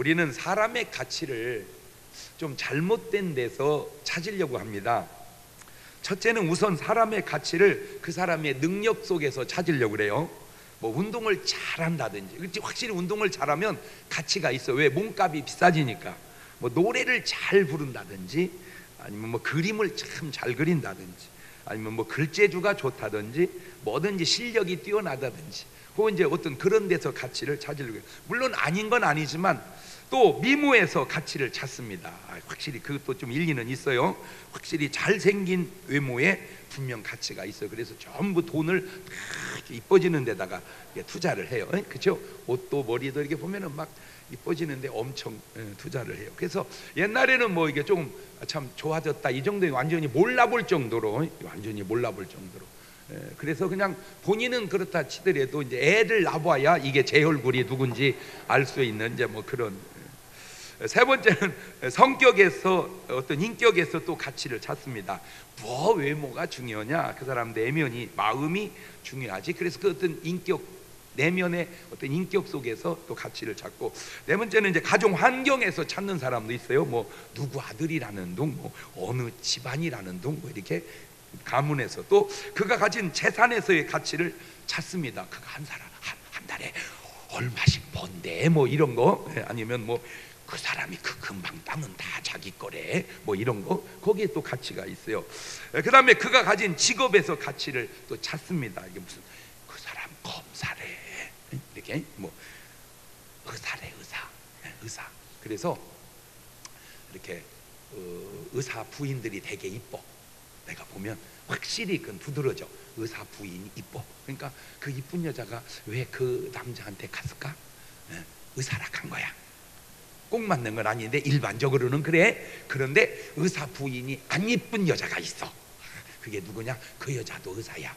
우리는 사람의 가치를 좀 잘못된 데서 찾으려고 합니다. 첫째는 우선 사람의 가치를 그 사람의 능력 속에서 찾으려고 그래요. 뭐 운동을 잘한다든지, 확실히 운동을 잘하면 가치가 있어. 왜? 몸값이 비싸지니까. 뭐 노래를 잘 부른다든지, 아니면 뭐 그림을 참 잘 그린다든지, 아니면 뭐 글재주가 좋다든지, 뭐든지 실력이 뛰어나다든지, 혹은 이제 어떤 그런 데서 가치를 찾으려고 해요. 물론 아닌 건 아니지만 또 미모에서 가치를 찾습니다. 확실히 그것도 좀 일리는 있어요. 확실히 잘생긴 외모에 분명 가치가 있어요. 그래서 전부 돈을 이뻐지는 데다가 투자를 해요. 그렇죠? 옷도 머리도 이렇게 보면은 막 이뻐지는데 엄청 투자를 해요. 그래서 옛날에는 뭐 이게 조금 참 좋아졌다 이 정도에 완전히 몰라볼 정도로, 그래서 그냥 본인은 그렇다 치더라도 이제 애를 낳아야 이게 제 얼굴이 누군지 알 수 있는 이제 뭐 그런. 세 번째는 성격에서, 어떤 인격에서 또 가치를 찾습니다. 뭐 외모가 중요하냐? 그 사람 내면이, 마음이 중요하지. 그래서 그 어떤 인격, 내면의 어떤 인격 속에서 또 가치를 찾고, 네 번째는 이제 가정 환경에서 찾는 사람도 있어요. 뭐 누구 아들이라는 둥, 뭐 어느 집안이라는 둥, 뭐 이렇게 가문에서, 또 그가 가진 재산에서의 가치를 찾습니다. 그가 한 달에 얼마씩 번대, 뭐 이런 거, 아니면 뭐 그 사람이 그 금방 땅은 다 자기 거래, 뭐 이런 거, 거기에 또 가치가 있어요. 그 다음에 그가 가진 직업에서 가치를 또 찾습니다. 이게 무슨 그 사람 검사래, 이렇게 뭐 의사래, 의사. 그래서 이렇게 의사 부인들이 되게 이뻐. 내가 보면 확실히 그건 두드러져. 의사 부인이 이뻐. 그러니까 그 이쁜 여자가 왜 그 남자한테 갔을까? 의사라 간 거야. 꼭 맞는 건 아닌데 일반적으로는 그래. 그런데 의사 부인이 안 이쁜 여자가 있어. 그게 누구냐? 그 여자도 의사야.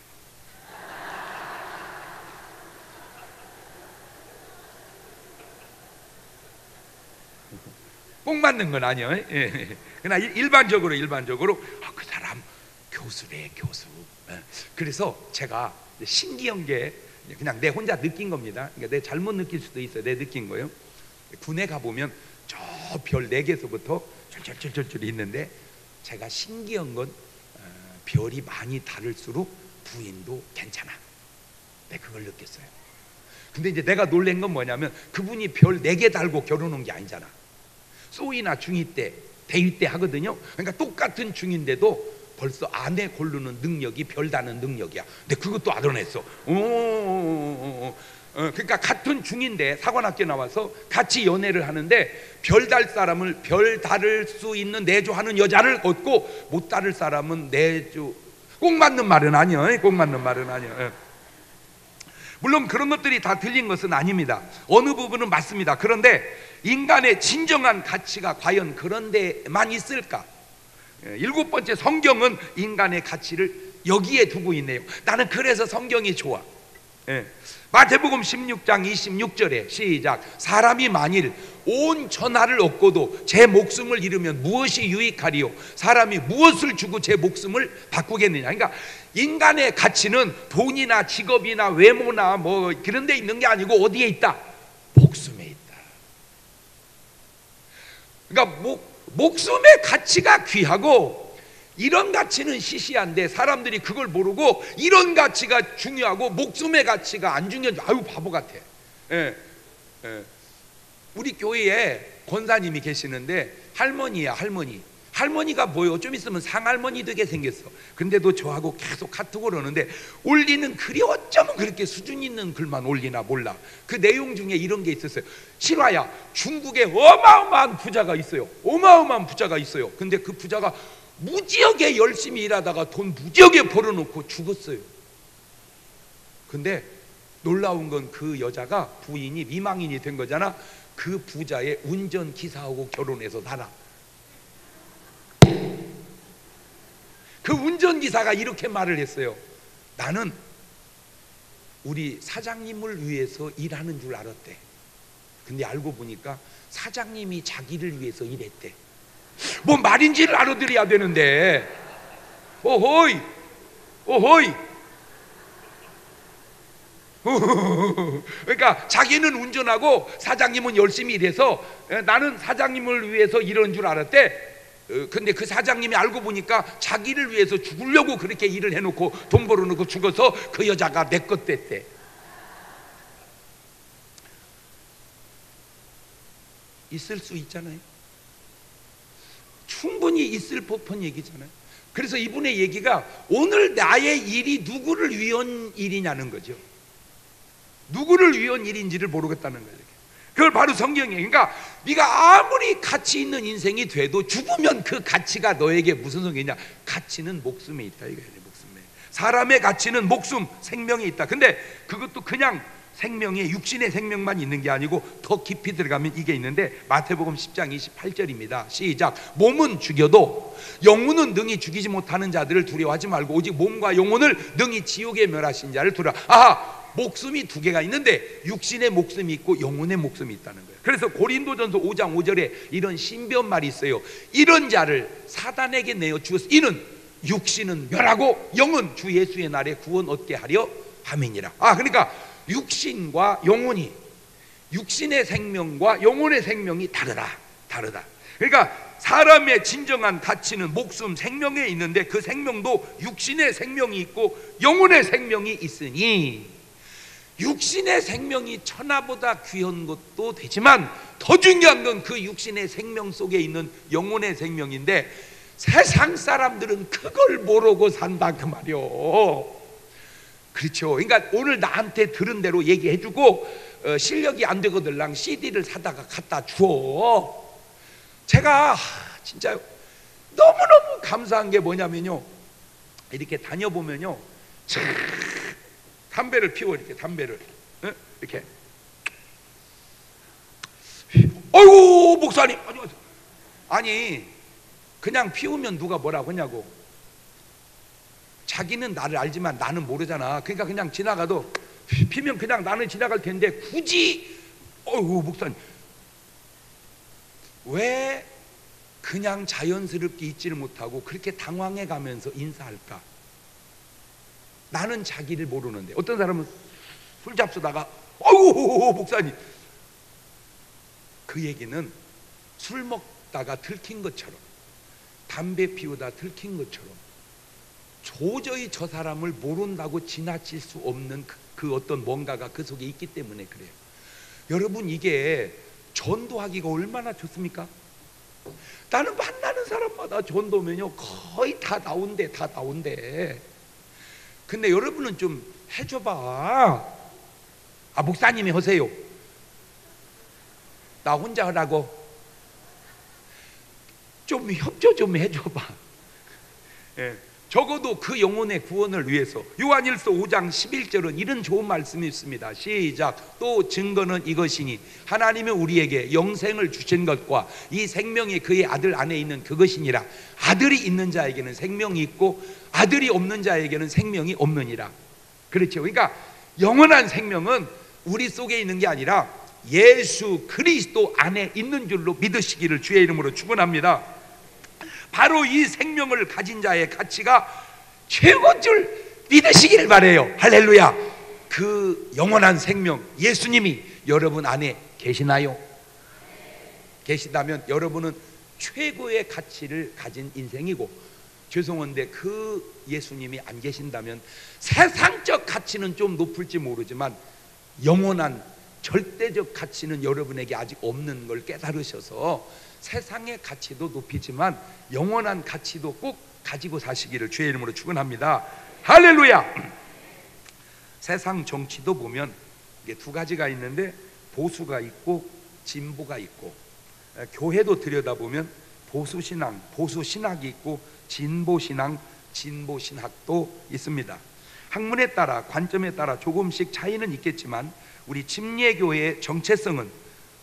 꼭 맞는 건 아니야. 그러나 일반적으로 그 사람 교수래, 교수. 그래서 제가 신기한 게 그냥 내 혼자 느낀 겁니다. 그러니까 내 잘못 느낄 수도 있어요. 내 느낀 거예요. 군에 가보면 저 별 4개서부터 줄줄줄줄 있는데, 제가 신기한 건 별이 많이 다를수록 부인도 괜찮아. 내가 그걸 느꼈어요. 근데 이제 내가 놀란 건 뭐냐면, 그분이 별 4개 달고 결혼한 게 아니잖아. 소위나 중위 때, 대위 때 하거든요. 그러니까 똑같은 중인데도 벌써 아내 고르는 능력이 별 다는 능력이야. 근데 그것도 알아냈어. 그러니까 같은 중인데 사관학교 나와서 같이 연애를 하는데, 별 달 사람을 별 다를 수 있는 내조하는 여자를 얻고, 못 다를 사람은 내조. 꼭 맞는 말은 아니에요. 물론 그런 것들이 다 틀린 것은 아닙니다. 어느 부분은 맞습니다. 그런데 인간의 진정한 가치가 과연 그런 데만 있을까? 7번째, 성경은 인간의 가치를 여기에 두고 있네요. 나는 그래서 성경이 좋아. 마태복음 16장 26절에 시작. 사람이 만일 온 천하를 얻고도 제 목숨을 잃으면 무엇이 유익하리요? 사람이 무엇을 주고 제 목숨을 바꾸겠느냐? 그러니까 인간의 가치는 돈이나 직업이나 외모나 뭐 그런 데 있는 게 아니고 어디에 있다? 목숨에 있다. 그러니까 목숨의 가치가 귀하고, 이런 가치는 시시한데 사람들이 그걸 모르고 이런 가치가 중요하고 목숨의 가치가 안 중요한지, 아유 바보 같아. 우리 교회에 권사님이 계시는데 할머니야, 할머니가 뭐예요? 좀 있으면 상할머니 되게 생겼어. 근데도 저하고 계속 카톡을 하는데, 올리는 글이 어쩌면 그렇게 수준 있는 글만 올리나 몰라. 그 내용 중에 이런 게 있었어요. 실화야. 중국에 어마어마한 부자가 있어요. 근데 그 부자가 무지하게 열심히 일하다가 돈 무지하게 벌어놓고 죽었어요. 근데 놀라운 건 그 여자가, 부인이 미망인이 된 거잖아. 그 부자의 운전기사하고 결혼해서 살아. 그 운전기사가 이렇게 말을 했어요. 나는 우리 사장님을 위해서 일하는 줄 알았대. 근데 알고 보니까 사장님이 자기를 위해서 일했대. 뭐 말인지를 알아들어야 되는데, 오호이 그러니까 자기는 운전하고 사장님은 열심히 일해서 나는 사장님을 위해서 이런 줄 알았대. 근데 그 사장님이 알고 보니까 자기를 위해서 죽으려고 그렇게 일을 해놓고 돈 벌어놓고 죽어서 그 여자가 내 것 됐대. 있을 수 있잖아요. 충분히 있을 법한 얘기잖아요. 그래서 이분의 얘기가 오늘 나의 일이 누구를 위한 일이냐는 거죠. 누구를 위한 일인지를 모르겠다는 거예요. 그걸 바로 성경이에요. 그러니까 네가 아무리 가치 있는 인생이 돼도 죽으면 그 가치가 너에게 무슨 소용이냐? 가치는 목숨에 있다 이거예요. 목숨에. 사람의 가치는 목숨, 생명에 있다. 근데 그것도 그냥 생명에 육신의 생명만 있는 게 아니고 더 깊이 들어가면 이게 있는데 마태복음 10장 28절입니다. 시작. 몸은 죽여도 영혼은 능히 죽이지 못하는 자들을 두려워하지 말고 오직 몸과 영혼을 능히 지옥에 멸하신 자를 두려워. 아하, 목숨이 두 개가 있는데 육신의 목숨이 있고 영혼의 목숨이 있다는 거예요. 그래서 고린도전서 5장 5절에 이런 신비한 말이 있어요. 이런 자를 사단에게 내어 주어서 이는 육신은 멸하고 영은 주 예수의 날에 구원 얻게 하려 함이니라. 그러니까 육신과 영혼이, 육신의 생명과 영혼의 생명이 다르다. 그러니까 사람의 진정한 가치는 목숨, 생명에 있는데 그 생명도 육신의 생명이 있고 영혼의 생명이 있으니 육신의 생명이 천하보다 귀한 것도 되지만 더 중요한 건 그 육신의 생명 속에 있는 영혼의 생명인데 세상 사람들은 그걸 모르고 산다 그 말이요. 그렇죠. 그러니까 오늘 나한테 들은 대로 얘기해주고 실력이 안 되거들랑 CD를 사다가 갖다 줘. 제가 진짜 너무너무 감사한 게 뭐냐면요, 이렇게 다녀보면요, 담배를 피워. 이렇게 담배를 이렇게. 어이구 목사님, 아니 그냥 피우면 누가 뭐라고 하냐고. 자기는 나를 알지만 나는 모르잖아. 그러니까 그냥 지나가도 피면 그냥 나는 지나갈 텐데 굳이 어이구 목사님 왜 그냥 자연스럽게 있지를 못하고 그렇게 당황해 가면서 인사할까? 나는 자기를 모르는데. 어떤 사람은 술 잡수다가 어우 목사님, 그 얘기는 술 먹다가 들킨 것처럼, 담배 피우다 들킨 것처럼 도저히 저 사람을 모른다고 지나칠 수 없는 그 어떤 뭔가가 그 속에 있기 때문에 그래요. 여러분, 이게 전도하기가 얼마나 좋습니까? 나는 만나는 사람마다 전도면요 거의 다 나온대. 근데 여러분은 좀 해줘봐. 목사님이 하세요. 나 혼자 하라고. 좀 협조 좀 해줘봐. 적어도 그 영혼의 구원을 위해서. 요한일서 5장 11절은 이런 좋은 말씀이 있습니다. 시작. 또 증거는 이것이니 하나님은 우리에게 영생을 주신 것과 이 생명이 그의 아들 안에 있는 그것이니라. 아들이 있는 자에게는 생명이 있고 아들이 없는 자에게는 생명이 없느니라. 그렇죠. 그러니까 영원한 생명은 우리 속에 있는 게 아니라 예수 그리스도 안에 있는 줄로 믿으시기를 주의 이름으로 축원합니다. 바로 이 생명을 가진 자의 가치가 최고인 줄 믿으시기를 바래요. 할렐루야. 그 영원한 생명 예수님이 여러분 안에 계시나요? 계시다면 여러분은 최고의 가치를 가진 인생이고, 죄송한데 그 예수님이 안 계신다면 세상적 가치는 좀 높을지 모르지만 영원한 절대적 가치는 여러분에게 아직 없는 걸 깨달으셔서 세상의 가치도 높이지만 영원한 가치도 꼭 가지고 사시기를 주의 이름으로 축원합니다. 할렐루야. 세상 정치도 보면 이게 두 가지가 있는데 보수가 있고 진보가 있고, 교회도 들여다보면 보수신앙, 보수신학이 있고 진보신앙, 진보신학도 있습니다. 학문에 따라, 관점에 따라 조금씩 차이는 있겠지만 우리 침례교회의 정체성은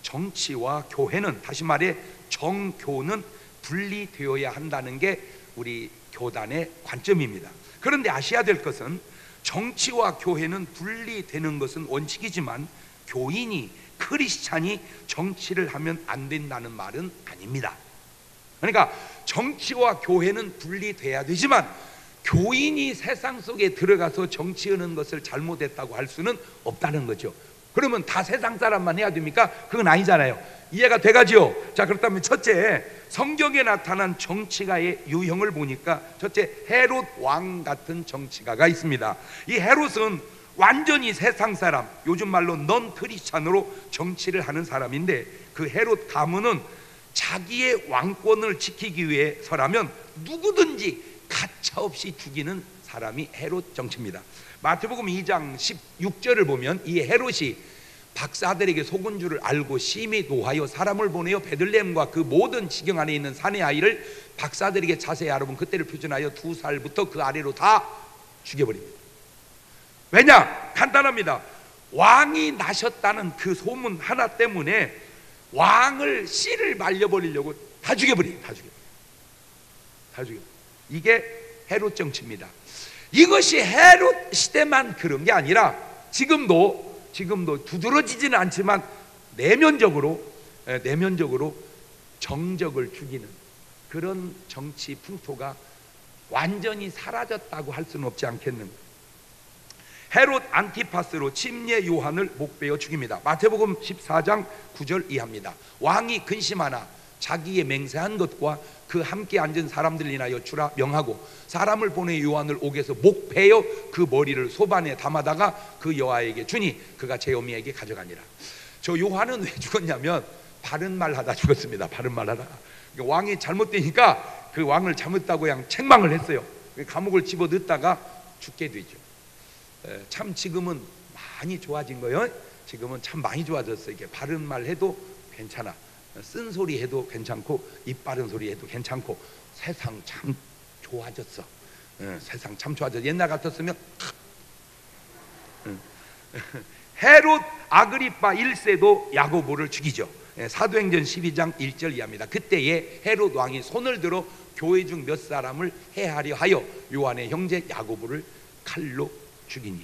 정치와 교회는, 다시 말해 정교는 분리되어야 한다는 게 우리 교단의 관점입니다. 그런데 아셔야 될 것은 정치와 교회는 분리되는 것은 원칙이지만 교인이, 크리스찬이 정치를 하면 안 된다는 말은 아닙니다. 그러니까 정치와 교회는 분리돼야 되지만 교인이 세상 속에 들어가서 정치하는 것을 잘못했다고 할 수는 없다는 거죠. 그러면 다 세상 사람만 해야 됩니까? 그건 아니잖아요. 이해가 돼가지요. 자, 그렇다면 첫째, 성경에 나타난 정치가의 유형을 보니까 첫째, 헤롯 왕 같은 정치가가 있습니다. 이 헤롯은 완전히 세상 사람, 요즘 말로 넌 크리스찬으로 정치를 하는 사람인데, 그 헤롯 가문은 자기의 왕권을 지키기 위해서라면 누구든지 가차없이 죽이는 사람이 헤롯 정치입니다. 마태복음 2장 16절을 보면 이 헤롯이 박사들에게 속은 줄을 알고 심히 노하여 사람을 보내어 베들레헴과 그 모든 지경 안에 있는 사내 아이를 박사들에게 자세히 알아본 그때를 표준하여 2살부터 그 아래로 다 죽여버립니다. 왜냐? 간단합니다. 왕이 나셨다는 그 소문 하나 때문에 왕을 씨를 말려버리려고 다 죽여버려요. 다 죽여버려요. 이게 헤롯 정치입니다. 이것이 헤롯 시대만 그런 게 아니라 지금도 두드러지지는 않지만 내면적으로 정적을 죽이는 그런 정치 풍토가 완전히 사라졌다고 할 수는 없지 않겠는가. 헤롯 안티파스로 침례 요한을 목베어 죽입니다. 마태복음 14장 9절 이하입니다. 왕이 근심하나 자기의 맹세한 것과 그 함께 앉은 사람들 인하여 주라 명하고 사람을 보내 요한을 옥에서 목베어 그 머리를 소반에 담아다가 그 여아에게 주니 그가 제 어미에게 가져가니라. 저 요한은 왜 죽었냐면 바른 말 하다 죽었습니다. 바른 말 하다가 왕이 잘못되니까 그 왕을 잘못다고 그냥 책망을 했어요. 감옥을 집어넣다가 죽게 되죠. 참 지금은 많이 좋아진 거예요. 지금은 참 많이 좋아졌어요. 이게 바른 말 해도 괜찮아, 쓴 소리 해도 괜찮고, 입 바른 소리 해도 괜찮고, 세상 참 좋아졌어. 세상 참 좋아졌어. 옛날 같았으면 헤롯 아그리파 1세도 야고보를 죽이죠. 사도행전 12장 1절 이하입니다. 그때에 헤롯 왕이 손을 들어 교회 중 몇 사람을 해하려 하여 요한의 형제 야고보를 칼로 죽이니.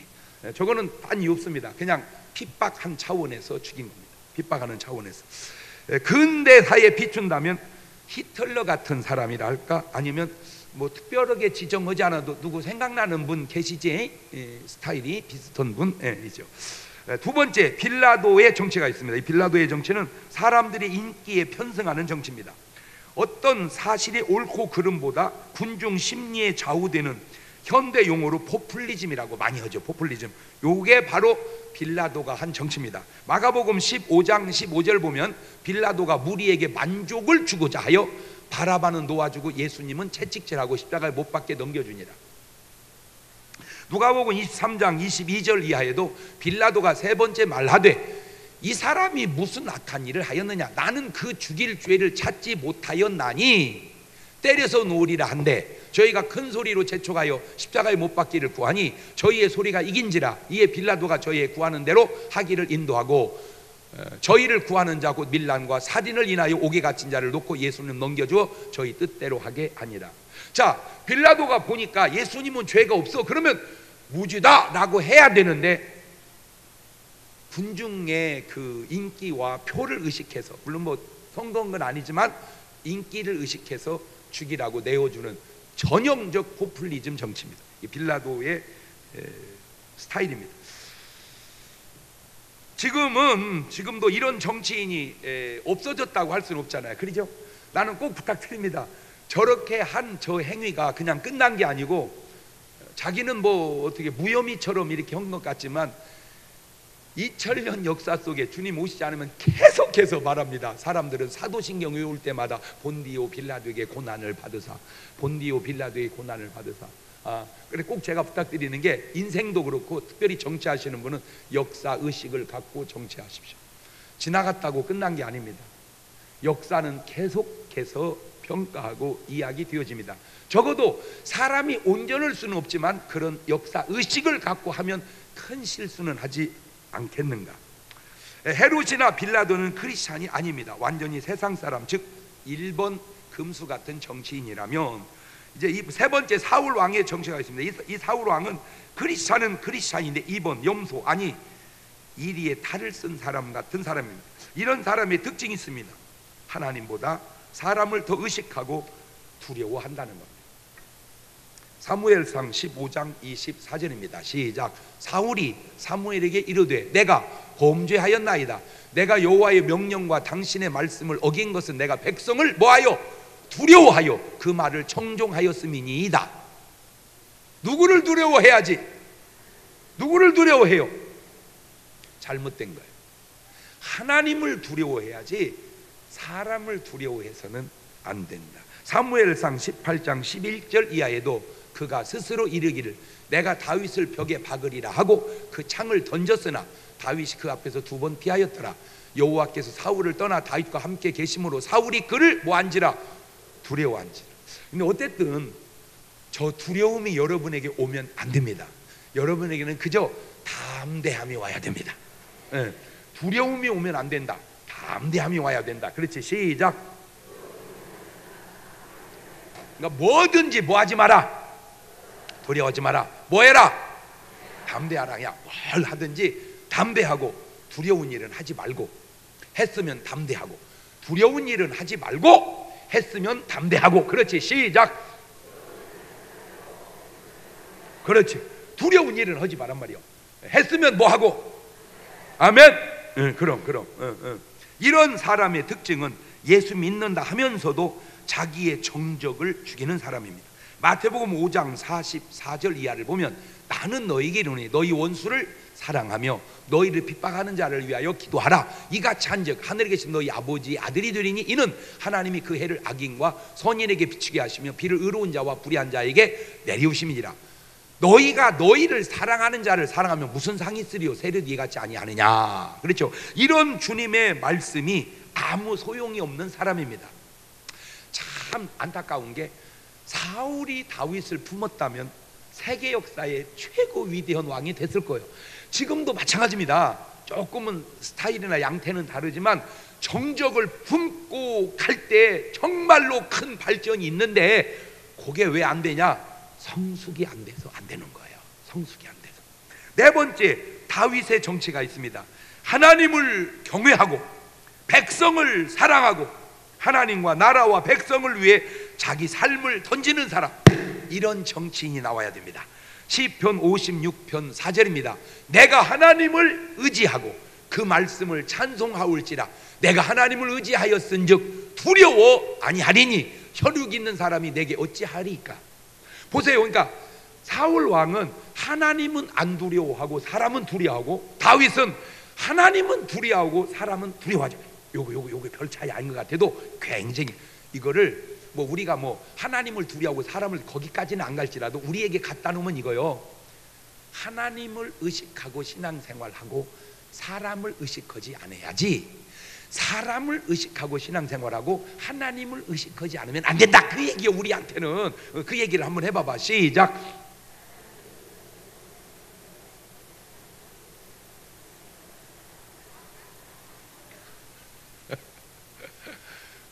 저거는 딴 이유 없습니다. 그냥 핍박한 차원에서 죽인 겁니다. 핍박하는 차원에서. 근대사에 비춘다면 히틀러 같은 사람이라 할까? 아니면 뭐 특별하게 지정하지 않아도 누구 생각나는 분 계시지? 스타일이 비슷한 분이죠. 두 번째, 빌라도의 정치가 있습니다. 이 빌라도의 정치는 사람들의 인기에 편승하는 정치입니다. 어떤 사실의 옳고 그름보다 군중 심리에 좌우되는 현대 용어로 포퓰리즘이라고 많이 하죠. 포퓰리즘. 요게 바로 빌라도가 한 정치입니다. 마가복음 15장 15절 보면 빌라도가 무리에게 만족을 주고자 하여 바라바는 놓아주고 예수님은 채찍질하고 십자가에 못 박게 넘겨주니라. 누가복음 23장 22절 이하에도 빌라도가 세 번째 말하되 이 사람이 무슨 악한 일을 하였느냐, 나는 그 죽일 죄를 찾지 못하였나니 때려서 놓으리라 한데 저희가 큰 소리로 재촉하여 십자가에 못 박기를 구하니 저희의 소리가 이긴지라. 이에 빌라도가 저희의 구하는 대로 하기를 인도하고 저희를 구하는 자 곧 밀란과 살인을 인하여 옥에 갇힌 자를 놓고 예수님 넘겨주어 저희 뜻대로 하게 하니라. 자, 빌라도가 보니까 예수님은 죄가 없어, 그러면 무죄다 라고 해야 되는데 군중의 그 인기와 표를 의식해서, 물론 뭐 선거인 건 아니지만 인기를 의식해서 죽이라고 내어주는 전형적 포퓰리즘 정치입니다. 이 빌라도의 스타일입니다. 지금도 이런 정치인이 없어졌다고 할 수는 없잖아요. 그렇죠? 나는 꼭 부탁드립니다. 저렇게 한 저 행위가 그냥 끝난 게 아니고 자기는 뭐 어떻게 무혐의처럼 이렇게 한 것 같지만 2000년 역사 속에 주님 오시지 않으면 계속해서 말합니다. 사람들은 사도신경 외울 때마다 본디오 빌라도에게 고난을 받으사, 본디오 빌라도에게 고난을 받으사. 그래 꼭 제가 부탁드리는 게 인생도 그렇고 특별히 정치하시는 분은 역사 의식을 갖고 정치하십시오. 지나갔다고 끝난 게 아닙니다. 역사는 계속해서 평가하고 이야기 되어집니다. 적어도 사람이 온전할 수는 없지만 그런 역사 의식을 갖고 하면 큰 실수는 하지 않겠는가. 헤롯이나 빌라도는 크리스찬이 아닙니다. 완전히 세상 사람, 즉 일본 금수 같은 정치인이라면 이제 이 세 번째 사울 왕의 정치가 있습니다. 이 사울 왕은 크리스찬은 크리스찬인데 2번 염소, 아니 이리에 탈을 쓴 사람 같은 사람입니다. 이런 사람의 특징이 있습니다. 하나님보다 사람을 더 의식하고 두려워한다는 겁니다. 사무엘상 15장 24절입니다. 시작. 사울이 사무엘에게 이르되 내가 범죄하였나이다. 내가 여호와의 명령과 당신의 말씀을 어긴 것은 내가 백성을 뭐하여? 두려워하여 그 말을 청종하였음이니이다. 누구를 두려워해야지? 누구를 두려워해요? 잘못된 거예요. 하나님을 두려워해야지 사람을 두려워해서는 안 된다. 사무엘상 18장 11절 이하에도 그가 스스로 이르기를 내가 다윗을 벽에 박으리라 하고 그 창을 던졌으나 다윗이 그 앞에서 2번 피하였더라. 여호와께서 사울을 떠나 다윗과 함께 계심으로 사울이 그를 뭐한지라? 두려워한지라. 근데 어쨌든 저 두려움이 여러분에게 오면 안 됩니다. 여러분에게는 그저 담대함이 와야 됩니다. 두려움이 오면 안 된다. 담대함이 와야 된다. 그렇지. 시작. 그러니까 뭐든지 뭐하지 마라. 두려워하지 마라. 뭐해라? 담대하라. 야, 뭘 하든지 담대하고 두려운 일은 하지 말고 했으면 담대하고 두려운 일은 하지 말고 했으면 담대하고. 그렇지. 시작. 그렇지. 두려운 일은 하지 말란 말이요. 했으면 뭐하고? 아멘. 그럼 이런 사람의 특징은 예수 믿는다 하면서도 자기의 정적을 죽이는 사람입니다. 마태복음 5장 44절 이하를 보면 나는 너희에게 이르노니 너희 원수를 사랑하며 너희를 핍박하는 자를 위하여 기도하라. 이같이 한즉 하늘에 계신 너희 아버지의 아들이 되리니 이는 하나님이 그 해를 악인과 선인에게 비추게 하시며 비를 의로운 자와 불의한 자에게 내리우심이니라. 너희가 너희를 사랑하는 자를 사랑하면 무슨 상이 있으리요? 세례 같지 아니하느냐. 그렇죠. 이런 주님의 말씀이 아무 소용이 없는 사람입니다. 참 안타까운 게 사울이 다윗을 품었다면 세계 역사의 최고 위대한 왕이 됐을 거예요. 지금도 마찬가지입니다. 조금은 스타일이나 양태는 다르지만 정적을 품고 갈 때 정말로 큰 발전이 있는데 그게 왜 안 되냐? 성숙이 안 돼서 안 되는 거예요. 성숙이 안 돼서. 네 번째, 다윗의 정치가 있습니다. 하나님을 경외하고 백성을 사랑하고 하나님과 나라와 백성을 위해 자기 삶을 던지는 사람, 이런 정치인이 나와야 됩니다. 시편 56편 4절입니다. 내가 하나님을 의지하고 그 말씀을 찬송하올지라. 내가 하나님을 의지하였은즉 두려워 아니하리니 혈육 있는 사람이 내게 어찌하리까. 보세요. 그러니까 사울 왕은 하나님은 안 두려워하고 사람은 두려워하고, 다윗은 하나님은 두려워하고 사람은 두려워하죠. 요거 별 차이 아닌 것 같아도 굉장히 이거를 뭐 우리가 뭐 하나님을 두려워하고 사람을 거기까지는 안 갈지라도 우리에게 갖다 놓으면 이거요. 하나님을 의식하고 신앙생활하고 사람을 의식하지 않아야지, 사람을 의식하고 신앙생활하고 하나님을 의식하지 않으면 안 된다. 그 얘기요. 우리한테는 그 얘기를 한번 해봐봐. 시작.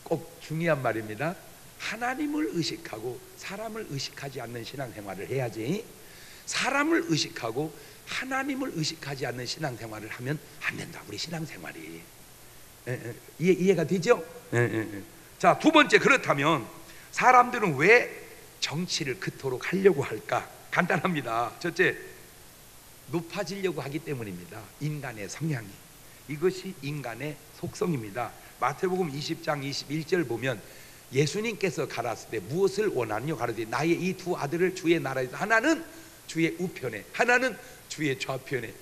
꼭 중요한 말입니다. 하나님을 의식하고 사람을 의식하지 않는 신앙생활을 해야지, 사람을 의식하고 하나님을 의식하지 않는 신앙생활을 하면 안 된다. 우리 신앙생활이. 이해가 되죠? 자, 두 번째, 그렇다면 사람들은 왜 정치를 그토록 하려고 할까? 간단합니다. 첫째, 높아지려고 하기 때문입니다. 인간의 성향이. 이것이 인간의 속성입니다. 마태복음 20장 21절 보면 예수님께서 가라사대 무엇을 원하느냐 가라사대 나의 이 두 아들을 주의 나라에서 하나는 주의 우편에 하나는 주의 좌편에.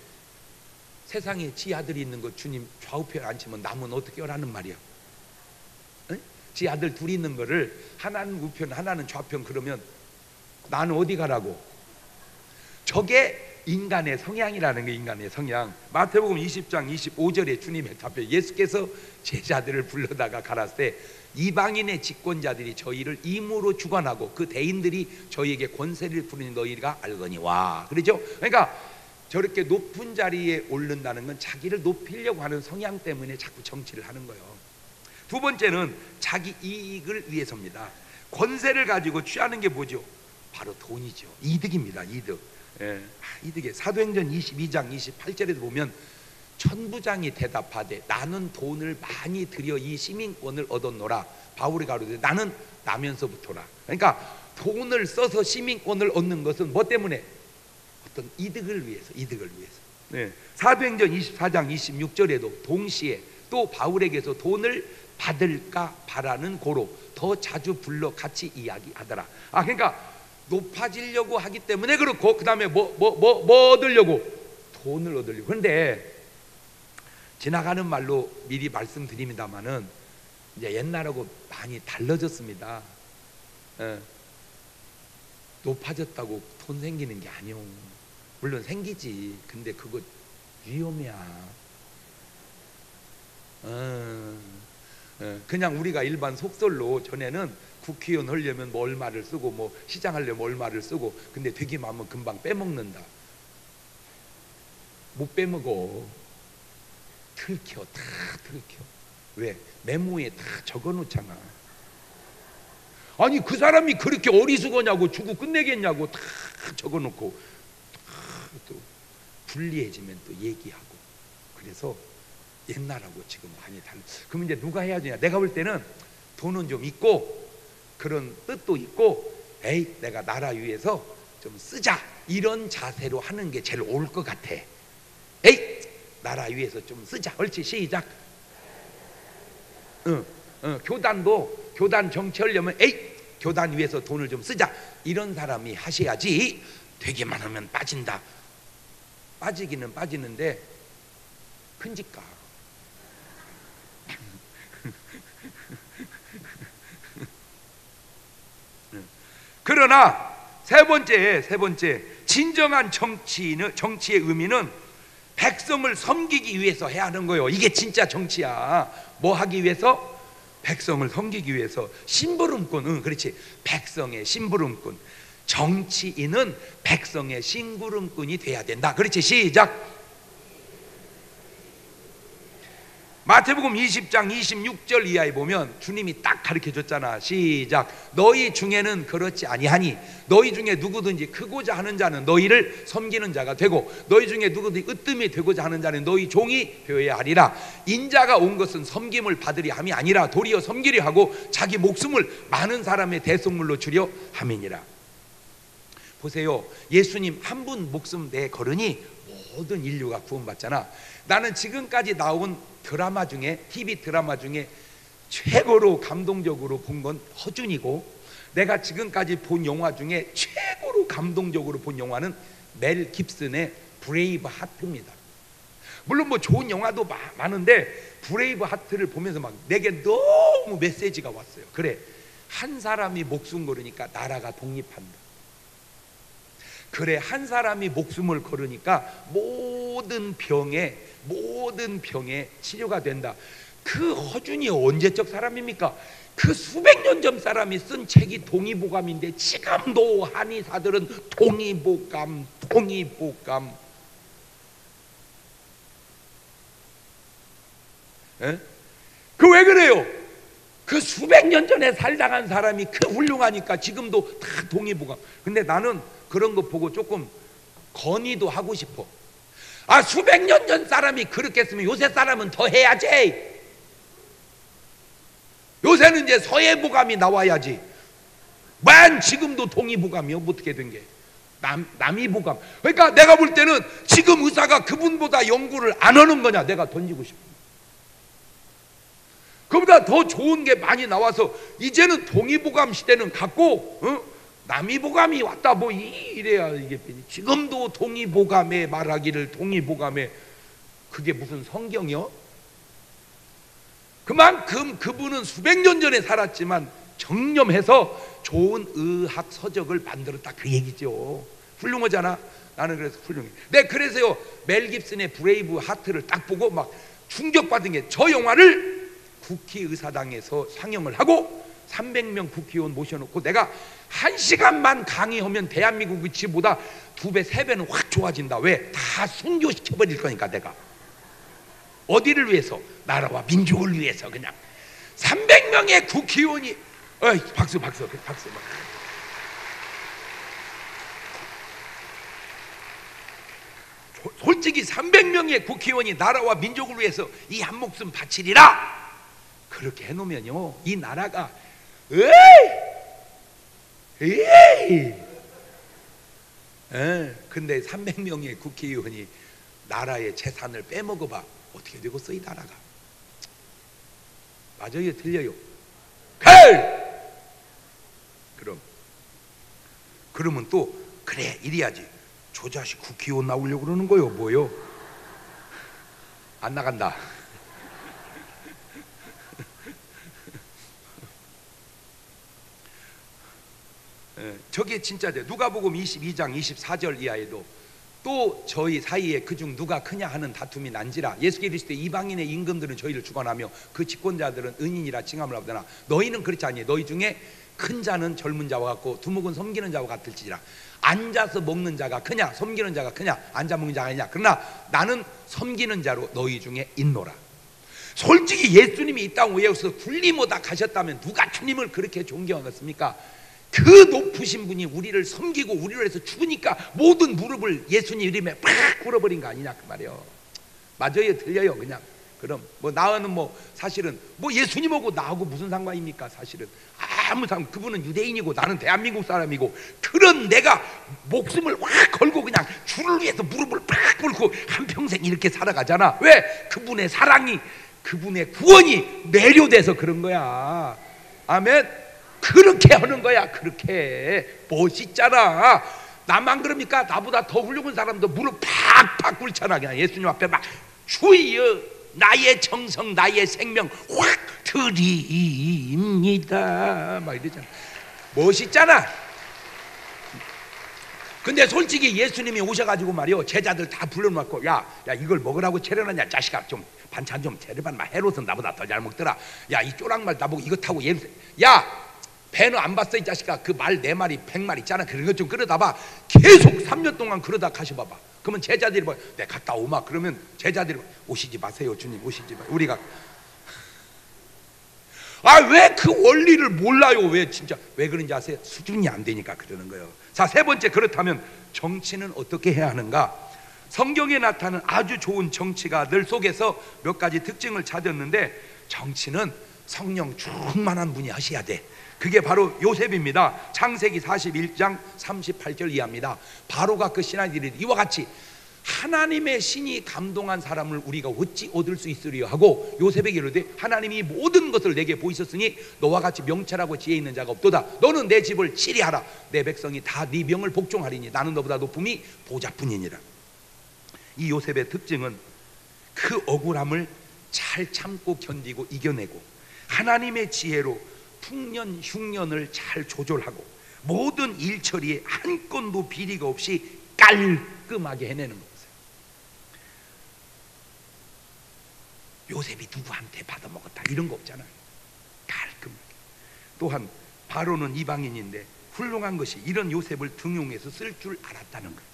세상에 지 아들이 있는 거 주님 좌우편에 앉히면 남은 어떻게 하라는 말이야? 에? 지 아들 둘이 있는 거를 하나는 우편 하나는 좌편 그러면 나는 어디 가라고? 저게 인간의 성향이라는 게, 인간의 성향. 마태복음 20장 25절에 주님의 답변, 예수께서 제자들을 불러다가 가라사대 이방인의 집권자들이 저희를 임으로 주관하고 그 대인들이 저희에게 권세를 부르니 너희가 알거니와. 그렇죠? 그러니까 저렇게 높은 자리에 오른다는 건 자기를 높이려고 하는 성향 때문에 자꾸 정치를 하는 거예요. 두 번째는 자기 이익을 위해서입니다. 권세를 가지고 취하는 게 뭐죠? 바로 돈이죠. 이득입니다. 이득. 이득에 사도행전 22장 28절에도 보면 천부장이 대답하되 나는 돈을 많이 들여 이 시민권을 얻었노라. 바울이 가로되 나는 나면서부터라. 그러니까 돈을 써서 시민권을 얻는 것은 뭐 때문에? 어떤 이득을 위해서, 이득을 위해서. 네. 사도행전 24장 26절에도 동시에 또 바울에게서 돈을 받을까 바라는 고로 더 자주 불러 같이 이야기하더라. 그러니까 높아지려고 하기 때문에 그렇고, 그 다음에 뭐 얻으려고? 돈을 얻으려고. 그런데 지나가는 말로 미리 말씀드립니다만은 이제 옛날하고 많이 달라졌습니다. 높아졌다고 돈 생기는 게 아니오. 물론 생기지. 근데 그거 위험이야. 그냥 우리가 일반 속설로 전에는 국회의원 하려면 뭐 얼마를 쓰고 뭐 시장 하려면 얼마를 쓰고, 근데 되기만 하면 금방 빼먹는다. 못 빼먹어. 들켜, 다 들켜. 왜? 메모에 다 적어놓잖아. 아니 그 사람이 그렇게 어리숙하냐고, 주고 끝내겠냐고 다 적어놓고, 또 불리해지면 또 얘기하고. 그래서 옛날하고 지금 많이 달라. 그럼 이제 누가 해야 되냐? 내가 볼 때는 돈은 좀 있고 그런 뜻도 있고, 에이 내가 나라 위해서 좀 쓰자, 이런 자세로 하는 게 제일 옳을 것 같아. 에이 나라 위해서 좀 쓰자. 옳지, 시작. 교단도 교단 정치하려면 에이 교단 위해서 돈을 좀 쓰자, 이런 사람이 하셔야지. 되기만 하면 빠진다. 빠지기는 빠지는데 큰집가. 그러나 세 번째 진정한 정치의 의미는 백성을 섬기기 위해서 해야 하는 거예요. 이게 진짜 정치야. 뭐 하기 위해서? 백성을 섬기기 위해서. 심부름꾼, 그렇지. 백성의 심부름꾼. 정치인은 백성의 심부름꾼이 돼야 된다. 그렇지, 시작. 마태복음 20장 26절 이하에 보면 주님이 딱 가르쳐 줬잖아. 시작. 너희 중에는 그렇지 아니하니 너희 중에 누구든지 크고자 하는 자는 너희를 섬기는 자가 되고, 너희 중에 누구든지 으뜸이 되고자 하는 자는 너희 종이 되어야 하리라. 인자가 온 것은 섬김을 받으려 함이 아니라 도리어 섬기려 하고 자기 목숨을 많은 사람의 대속물로 주려 함이니라. 보세요. 예수님 한 분 목숨 내 걸으니 모든 인류가 구원받잖아. 나는 지금까지 나온 드라마 중에, TV 드라마 중에 최고로 감동적으로 본 건 허준이고, 내가 지금까지 본 영화 중에 최고로 감동적으로 본 영화는 멜 깁슨의 브레이브 하트입니다. 물론 뭐 좋은 영화도 많은데 브레이브 하트를 보면서 막 내게 너무 메시지가 왔어요. 그래, 한 사람이 목숨 걸으니까 나라가 독립한다. 그래, 한 사람이 목숨을 걸으니까 모든 병에 치료가 된다. 그 허준이 언제적 사람입니까? 그 수백 년 전 사람이 쓴 책이 동의보감인데 지금도 한의사들은 동의보감. 그 왜 그래요? 그 수백 년 전에 살다간 사람이 그 훌륭하니까 지금도 다 동의보감. 근데 나는 그런 거 보고 조금 건의도 하고 싶어. 수백 년 전 사람이 그렇게 했으면 요새 사람은 더 해야지. 요새는 이제 서예보감이 나와야지. 만 지금도 동의보감이요? 어떻게 된 게? 남이보감. 그러니까 내가 볼 때는 지금 의사가 그분보다 연구를 안 하는 거냐, 내가 던지고 싶어. 그보다 더 좋은 게 많이 나와서 이제는 동의보감 시대는 갔고, 남이보감이 왔다 뭐 이래야 이게 지금도 동의보감에 말하기를 동의보감에, 그게 무슨 성경이요? 그만큼 그분은 수백 년 전에 살았지만 정념해서 좋은 의학 서적을 만들었다, 그 얘기죠. 훌륭하잖아. 나는 그래서 훌륭해. 그래서요 멜 깁슨의 브레이브 하트를 딱 보고 막 충격받은 게, 저 영화를 국회의사당에서 상영을 하고 300명 국회의원 모셔놓고 내가 1시간만 강의하면 대한민국 위치보다 2배, 3배는 확 좋아진다. 왜? 다 순교시켜버릴 거니까. 내가 어디를 위해서? 나라와 민족을 위해서. 그냥 300명의 국회의원이 박수. 솔직히 300명의 국회의원이 나라와 민족을 위해서 이 한 목숨 바치리라, 그렇게 해놓으면요 이 나라가 에이! 근데 300명의 국회의원이 나라의 재산을 빼먹어봐 어떻게 되겠어 이 나라가? 맞아요, 틀려요? 그러면 또 그래 이래야지. 저 자식 국회의원 나오려고 그러는 거요 뭐요? 안 나간다. 저게 진짜죠. 누가복음 22장 24절 이하에도 또 저희 사이에 그중 누가 크냐 하는 다툼이 난지라 예수 그리스도의 이방인의 임금들은 저희를 주관하며 그 집권자들은 은인이라 칭함을 하더나 너희는 그렇지 아니에요. 너희 중에 큰 자는 젊은 자와 같고 두목은 섬기는 자와 같을지라. 앉아서 먹는 자가 크냐 섬기는 자가 크냐 앉아 먹는 자가 아니냐. 그러나 나는 섬기는 자로 너희 중에 있노라. 솔직히 예수님이 이 땅 위에 서 군림하다 가셨다면 누가 주님을 그렇게 존경하겠습니까? 그 높으신 분이 우리를 섬기고 우리를 위해서 죽으니까 모든 무릎을 예수님 이름에 팍 꿇어버린 거 아니냐 그 말이요. 맞아요, 틀려요? 그냥 그럼 뭐 나는 뭐 사실은 뭐 예수님하고 나하고 무슨 상관입니까? 사실은 아무 상관. 그분은 유대인이고 나는 대한민국 사람이고 그런 내가 목숨을 확 걸고 그냥 주를 위해서 무릎을 팍 꿇고 한평생 이렇게 살아가잖아. 왜? 그분의 사랑이 그분의 구원이 매료돼서 그런 거야. 아멘. 그렇게 하는 거야. 그렇게 멋있잖아. 나만 그럽니까? 나보다 더 훌륭한 사람도 무릎 팍팍 꿇잖아. 그냥 예수님 앞에 막 주여 나의 정성 나의 생명 확 드립니다 막 이러잖아. 멋있잖아. 근데 솔직히 예수님이 오셔가지고 말이요 제자들 다 불러놓고 야 이걸 먹으라고 차려놨냐 자식아 좀 반찬 좀 차려봐. 헤롯은 나보다 더 잘 먹더라. 야 이 쪼랑말 나보고 이거 타고 야 배는 안 봤어 이 자식아. 그 말 4마리 100마리 있잖아. 그런 것 좀 끌어다봐. 계속 3년 동안 그러다 가셔봐봐. 그러면 제자들이 뭐 내 갔다 오마 그러면 제자들이 오시지 마세요 주님 오시지 마. 우리가 왜 그 원리를 몰라요? 왜 진짜 왜 그런지 아세요? 수준이 안 되니까 그러는 거예요. 자, 세 번째, 그렇다면 정치는 어떻게 해야 하는가? 성경에 나타나는 아주 좋은 정치가들 속에서 몇 가지 특징을 찾았는데 정치는 성령 충만한 분이 하셔야 돼. 그게 바로 요셉입니다. 창세기 41장 38절 이하입니다. 바로가 그 신하들이 이와 같이 하나님의 신이 감동한 사람을 우리가 어찌 얻을 수 있으리요 하고 요셉에게 이르되 하나님이 모든 것을 내게 보이셨으니 너와 같이 명철하고 지혜 있는 자가 없도다. 너는 내 집을 치리하라. 내 백성이 다 네 명을 복종하리니 나는 너보다 높음이 보좌뿐이니라. 이 요셉의 특징은 그 억울함을 잘 참고 견디고 이겨내고 하나님의 지혜로 풍년 흉년을 잘 조절하고 모든 일처리에 한 건도 비리가 없이 깔끔하게 해내는 거예요. 요셉이 누구한테 받아먹었다 이런 거 없잖아요. 깔끔하게. 또한 바로는 이방인인데 훌륭한 것이 이런 요셉을 등용해서 쓸 줄 알았다는 거예요.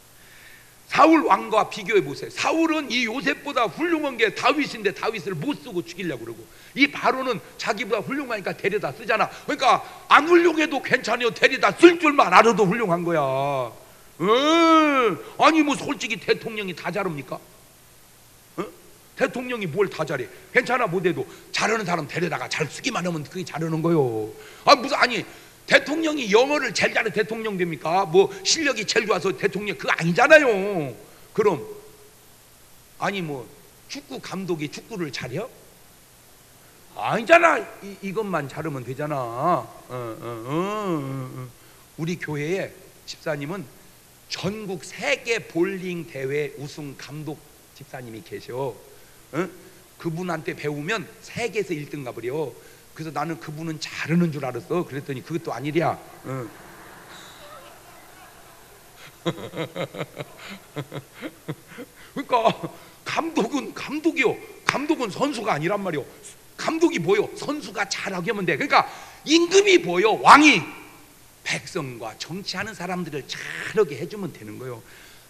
사울 왕과 비교해 보세요. 사울은 이 요셉보다 훌륭한 게 다윗인데 다윗을 못 쓰고 죽이려고 그러고 이 바로는 자기보다 훌륭하니까 데려다 쓰잖아. 그러니까 안 훌륭해도 괜찮아요. 데려다 쓸 줄만 알아도 훌륭한 거야. 아니 뭐 솔직히 대통령이 다 잘합니까? 대통령이 뭘 다 잘해? 괜찮아 못해도 잘하는 사람 데려다가 잘 쓰기만 하면 그게 잘하는 거요. 아니 대통령이 영어를 제일 잘해 대통령 됩니까? 뭐 실력이 제일 좋아서 대통령 그거 아니잖아요. 그럼 아니 뭐 축구 감독이 축구를 잘해요? 아니잖아. 이것만 잘하면 되잖아. 우리 교회에 집사님은 전국 세계 볼링 대회 우승 감독 집사님이 계셔. 그분한테 배우면 세계에서 1등 가버려. 그래서 나는 그분은 잘하는 줄 알았어. 그랬더니 그것도 아니랴. 그러니까 감독은 감독이요. 감독은 선수가 아니란 말이요. 감독이 뭐요? 선수가 잘하게 하면 돼. 그러니까 임금이 뭐요? 왕이 백성과 정치하는 사람들을 잘하게 해주면 되는 거예요.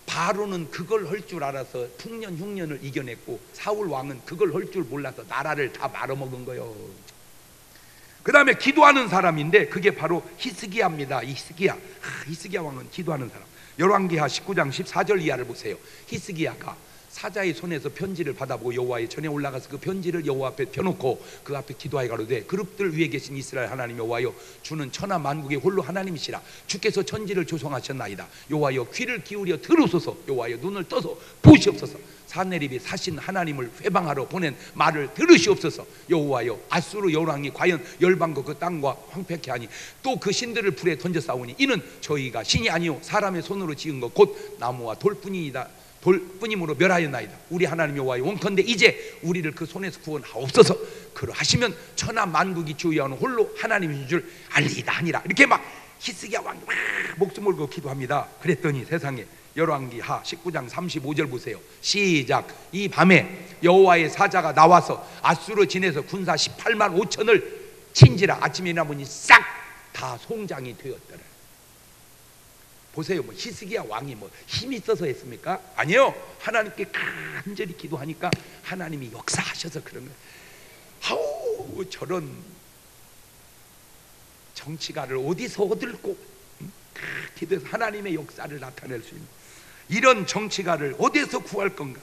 바로는 그걸 할 줄 알아서 풍년 흉년을 이겨냈고 사울 왕은 그걸 할 줄 몰라서 나라를 다 말아먹은 거예요. 그 다음에 기도하는 사람인데 그게 바로 히스기야입니다. 히스기야 왕은 기도하는 사람. 열왕기하 19장 14절 이하를 보세요. 히스기야가 사자의 손에서 편지를 받아보고 여호와의 전에 올라가서 그 편지를 여호와 앞에 펴놓고 그 앞에 기도하여 가로되 그룹들 위에 계신 이스라엘 하나님 여호와여 주는 천하 만국의 홀로 하나님이시라 주께서 천지를 조성하셨나이다 여호와여 귀를 기울여 들으소서 여호와여 눈을 떠서 보시옵소서 사내립이 사신 하나님을 회방하러 보낸 말을 들으시옵소서 여호와여 아수르 여왕이 과연 열방과 그 땅과 황폐케 하니 또 그 신들을 불에 던져 싸우니 이는 저희가 신이 아니요 사람의 손으로 지은 것 곧 나무와 돌뿐이다 돌뿐임으로 멸하였나이다 우리 하나님 여호와여 원컨대 이제 우리를 그 손에서 구원하옵소서 그러하시면 천하 만국이 주여하는 홀로 하나님이신 줄 알리이다 하니라 이렇게 막 히스기야 왕이 막 목숨 걸고 기도합니다. 그랬더니 세상에 열왕기하 19장 35절 보세요. 시작. 이 밤에 여호와의 사자가 나와서 아수르 진에서 군사 18만 5천을 친지라 아침에 일어나보니 싹 다 송장이 되었더라. 보세요. 뭐 히스기야 왕이 뭐 힘이 있어서 했습니까? 아니요. 하나님께 간절히 기도하니까 하나님이 역사하셔서 그런 거예요. 아우 저런 정치가를 어디서 얻을고 기도해서 하나님의 역사를 나타낼 수 있는 이런 정치가를 어디서 구할 건가?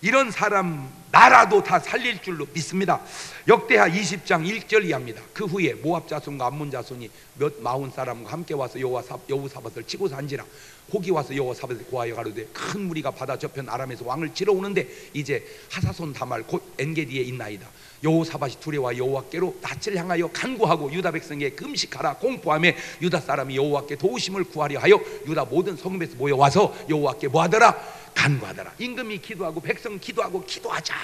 이런 사람 나라도 다 살릴 줄로 믿습니다. 역대하 20장 1절 이하입니다. 그 후에 모압 자손과 암몬 자손이 몇 마흔 사람과 함께 와서 여호사밧을 치고 산지라 혹이 와서 여호사밧을 고하여 가로되 큰 무리가 바다 저편 아람에서 왕을 치러 오는데 이제 하사손 다말 곧 엔게디에 있나이다. 여호사밧이 두려워 여호와께로 낯을 향하여 간구하고 유다 백성에게 금식하라 공포하며 유다 사람이 여호와께 도우심을 구하려 하여 유다 모든 성읍에서 모여와서 여호와께 뭐하더라? 간구하더라. 임금이 기도하고 백성 기도하고 기도하자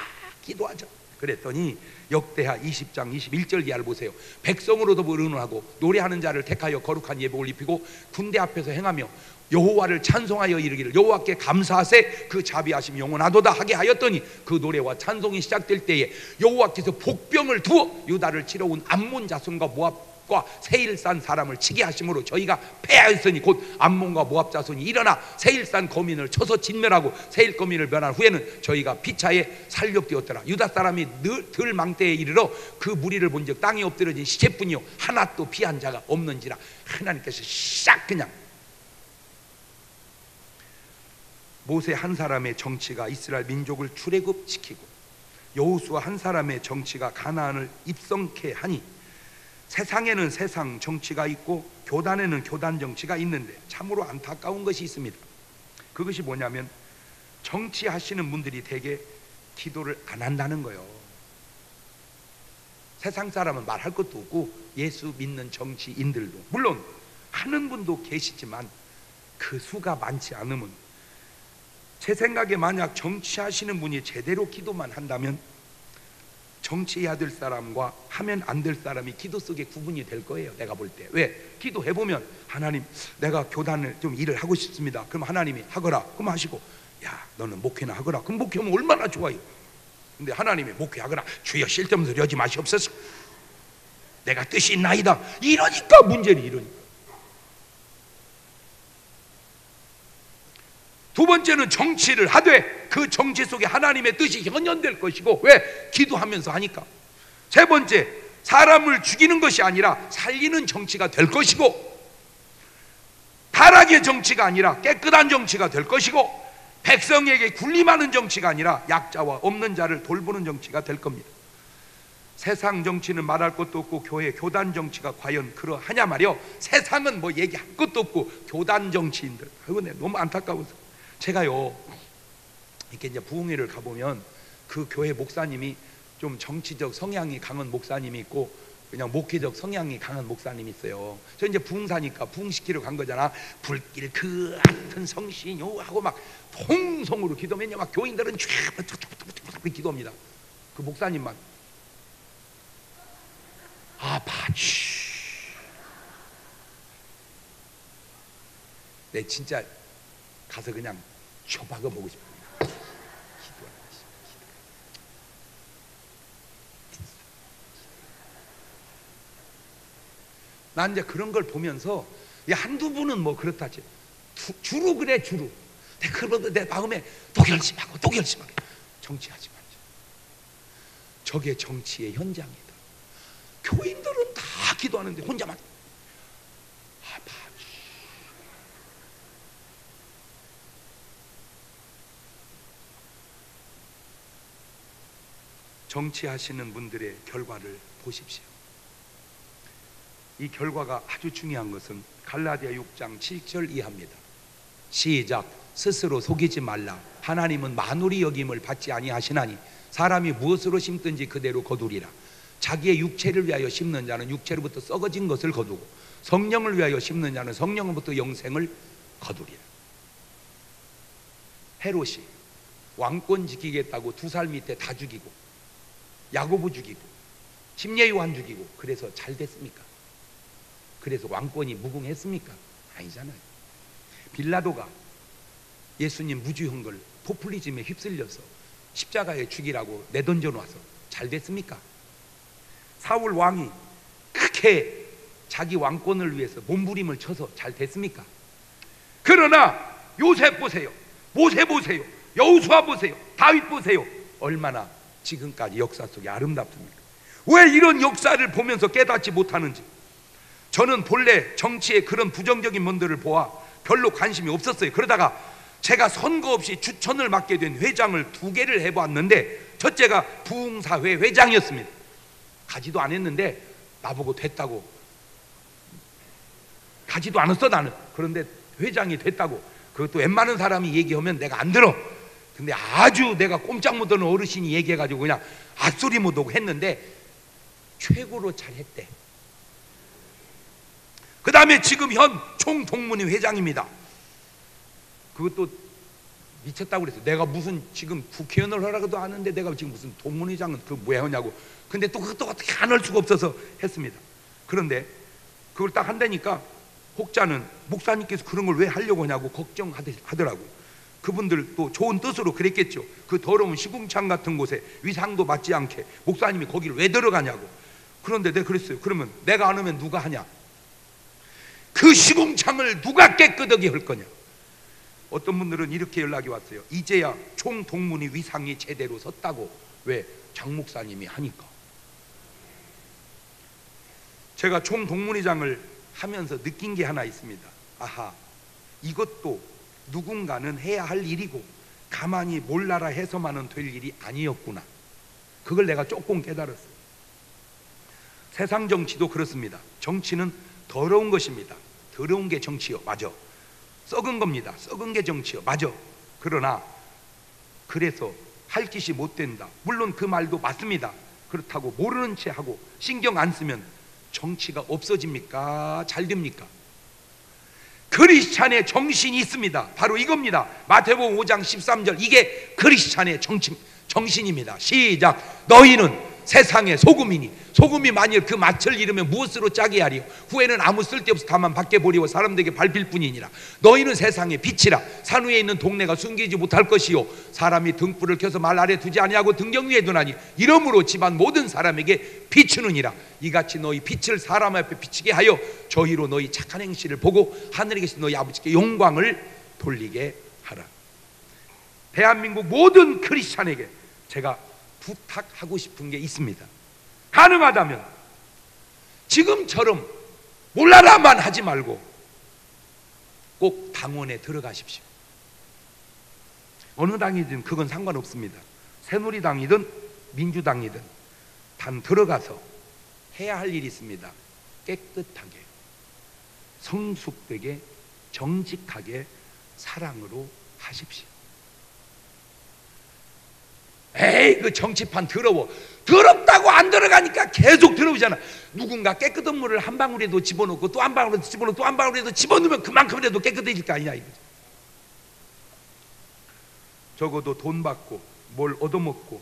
그랬더니 역대하 20장 21절 이하를 보세요. 백성으로도 의논하고 노래하는 자를 택하여 거룩한 예복을 입히고 군대 앞에서 행하며 여호와를 찬송하여 이르기를 여호와께 감사하세 그 자비하심 영원하도다 하게 하였더니 그 노래와 찬송이 시작될 때에 여호와께서 복병을 두어 유다를 치러 온 암몬 자손과 모압과 세일산 사람을 치게 하심으로 저희가 패하였으니 곧 암몬과 모압 자손이 일어나 세일산 거민을 쳐서 진멸하고 세일 거민을 멸한 후에는 저희가 피차에 살렵되었더라. 유다 사람이 들 망대에 이르러 그 무리를 본즉 땅에 엎드려진 시체뿐이요 하나 또 피한 자가 없는지라. 하나님께서 싹 그냥 모세 한 사람의 정치가 이스라엘 민족을 출애굽시키고 여호수아 한 사람의 정치가 가나안을 입성케 하니 세상에는 세상 정치가 있고 교단에는 교단 정치가 있는데 참으로 안타까운 것이 있습니다. 그것이 뭐냐면 정치하시는 분들이 대개 기도를 안 한다는 거예요. 세상 사람은 말할 것도 없고 예수 믿는 정치인들도 물론 하는 분도 계시지만 그 수가 많지 않으면 제 생각에 만약 정치하시는 분이 제대로 기도만 한다면 정치해야 될 사람과 하면 안 될 사람이 기도 속에 구분이 될 거예요. 내가 볼 때. 왜? 기도해보면 하나님 내가 교단을 좀 일을 하고 싶습니다. 그럼 하나님이 하거라. 그럼 하시고 야 너는 목회나 하거라. 그럼 목회하면 얼마나 좋아요. 근데 하나님이 목회하거라. 주여 쓸데없는 소리 하지 마시옵소서. 내가 뜻이 있나이다. 이러니까 문제를 이러니까. 두 번째는 정치를 하되 그 정치 속에 하나님의 뜻이 현현될 것이고 왜? 기도하면서 하니까. 세 번째, 사람을 죽이는 것이 아니라 살리는 정치가 될 것이고 타락의 정치가 아니라 깨끗한 정치가 될 것이고 백성에게 군림하는 정치가 아니라 약자와 없는 자를 돌보는 정치가 될 겁니다. 세상 정치는 말할 것도 없고 교회 교단 정치가 과연 그러하냐 말이요. 세상은 뭐 얘기할 것도 없고 교단 정치인들. 아이고 내 너무 안타까워서 제가요 이렇게 이제 부흥회를 가보면 그 교회 목사님이 좀 정치적 성향이 강한 목사님이 있고 그냥 목회적 성향이 강한 목사님이 있어요. 저 이제 부흥사니까 부흥시키러 간 거잖아. 불길 그 같은 성신요 하고 막 통성으로 기도하면 막 교인들은 쫙 기도합니다. 그 목사님만 아파치. 내 진짜 가서 그냥 쳐박아 보고 싶어요. 난 이제 그런 걸 보면서 한두 분은 뭐 그렇다지 주로 그래 주로 그러면 내 마음에 또 결심하고 또 결심하고 정치하지 말자. 저게 정치의 현장이다. 교인들은 다 기도하는데 혼자만 아파치. 정치하시는 분들의 결과를 보십시오. 이 결과가 아주 중요한 것은 갈라디아 6장 7절 이하입니다. 시작. 스스로 속이지 말라. 하나님은 만울이 여김을 받지 아니하시나니 사람이 무엇으로 심든지 그대로 거두리라. 자기의 육체를 위하여 심는 자는 육체로부터 썩어진 것을 거두고 성령을 위하여 심는 자는 성령으로부터 영생을 거두리라. 헤롯이 왕권 지키겠다고 2살 밑에 다 죽이고 야고보 죽이고 침례 요한 죽이고 그래서 잘 됐습니까? 그래서 왕권이 무궁했습니까? 아니잖아요. 빌라도가 예수님 무죄한 걸 포퓰리즘에 휩쓸려서 십자가에 죽이라고 내던져 놔서 잘 됐습니까? 사울 왕이 크게 자기 왕권을 위해서 몸부림을 쳐서 잘 됐습니까? 그러나 요셉 보세요, 모세 보세요, 여호수아 보세요, 다윗 보세요. 얼마나 지금까지 역사 속에 아름답습니까? 왜 이런 역사를 보면서 깨닫지 못하는지. 저는 본래 정치에 그런 부정적인 면들을 보아 별로 관심이 없었어요. 그러다가 제가 선거 없이 추천을 맡게 된 회장을 2개를 해보았는데 첫째가 부흥사회 회장이었습니다. 가지도 않았는데 나보고 됐다고. 가지도 않았어 나는. 그런데 회장이 됐다고. 그것도 웬만한 사람이 얘기하면 내가 안 들어. 근데 아주 내가 꼼짝 못하는 어르신이 얘기해가지고 그냥 앗소리 못하고 했는데 최고로 잘했대. 그 다음에 지금 현 총동문회 회장입니다. 그것도 미쳤다고 그랬어. 내가 무슨 지금 국회의원을 하라고도 하는데 내가 지금 무슨 동문회장은 그 뭐야 하냐고. 근데 또 그것도 어떻게 안 할 수가 없어서 했습니다. 그런데 그걸 딱 한다니까 혹자는 목사님께서 그런 걸 왜 하려고 하냐고 걱정하더라고. 그분들 또 좋은 뜻으로 그랬겠죠. 그 더러운 시궁창 같은 곳에 위상도 맞지 않게 목사님이 거기를 왜 들어가냐고. 그런데 내가 그랬어요. 그러면 내가 안 하면 누가 하냐? 그 시궁창을 누가 깨끗하게 할 거냐? 어떤 분들은 이렇게 연락이 왔어요. 이제야 총동문회 위상이 제대로 섰다고. 왜? 장 목사님이 하니까. 제가 총동문회장을 하면서 느낀 게 하나 있습니다. 아하, 이것도 누군가는 해야 할 일이고 가만히 몰라라 해서만은 될 일이 아니었구나. 그걸 내가 조금 깨달았어요. 세상 정치도 그렇습니다. 정치는 더러운 것입니다. 더러운 게 정치요. 맞아. 썩은 겁니다. 썩은 게 정치요. 맞아. 그러나 그래서 할 짓이 못 된다. 물론 그 말도 맞습니다. 그렇다고 모르는 채 하고 신경 안 쓰면 정치가 없어집니까? 잘 됩니까? 크리스찬의 정신이 있습니다. 바로 이겁니다. 마태복음 5장 13절. 이게 크리스찬의 정신입니다. 시작. 너희는 세상의 소금이니 소금이 만일 그 맛을 잃으면 무엇으로 짜게 하리요? 후에는 아무 쓸데없어 다만 밖에 버리고 사람들에게 밟힐 뿐이니라. 너희는 세상의 빛이라. 산 위에 있는 동네가 숨기지 못할 것이요 사람이 등불을 켜서 말 아래 두지 아니하고 등경 위에 두나니 이러므로 집안 모든 사람에게 비추느니라. 이같이 너희 빛을 사람 앞에 비치게 하여 저희로 너희 착한 행실을 보고 하늘에 계신 너희 아버지께 영광을 돌리게 하라. 대한민국 모든 크리스찬에게 제가 부탁하고 싶은 게 있습니다. 가능하다면 지금처럼 몰라라만 하지 말고 꼭 당원에 들어가십시오. 어느 당이든 그건 상관없습니다. 새누리당이든 민주당이든 단 들어가서 해야 할 일이 있습니다. 깨끗하게 성숙되게 정직하게 사랑으로 하십시오. 에이 그 정치판 더러워. 더럽다고 안 들어가니까 계속 들어오잖아. 누군가 깨끗한 물을 한 방울에도 집어넣고 또 한 방울에도 집어넣고 또 한 방울에도 집어넣으면 그만큼이라도 깨끗해질 거 아니냐 이거지. 적어도 돈 받고 뭘 얻어먹고